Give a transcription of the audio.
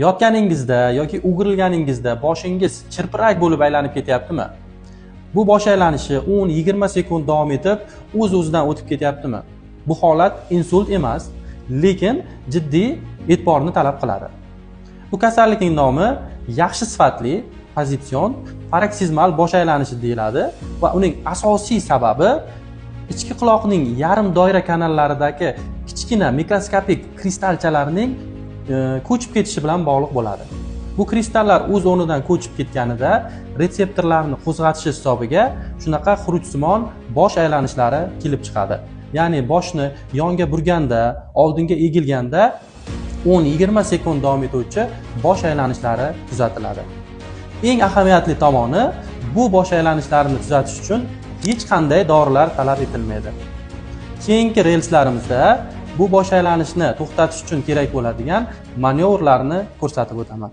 Yotganingizda yoki o'girilganingizda boshingiz chirpirak bo'lib aylanib ketyaptimi? Bu bosh aylanishi 10-20 sekund davom etib, o'z-o'zidan o'tib ketyaptimi? Bu holat insult emas, lekin jiddiy e'tiborni talab qiladi. Bu kasallikning nomi yaxshi sifatli pozitsion paroksizmal bosh aylanishi deyiladi va uning asosiy sababi ichki quloqning yarim doira kanallaridagi kichkina mikroskopik kristalchalarning ko'chib ketishi bilan bog'liq bo'ladi. Bu kristallar o'z o'rnidan ko'chib ketganida retseptorlarni qo'zg'atishi hisobiga shunaqa xurujsimon bosh aylanishlari kelib chiqadi. Ya'ni boshni yonga burganda, oldinga egilganda 10-20 sekund davom etuvchi bosh aylanishlari kuzatiladi. Eng ahamiyatli tomoni, bu bosh aylanishlarini tuzatish uchun hech qanday dorilar talab etilmaydi. Keyingi relslarimizda bu bosh aylanishni to'xtatish uchun kerak bo'ladigan manyovrlarni ko'rsatib o'taman.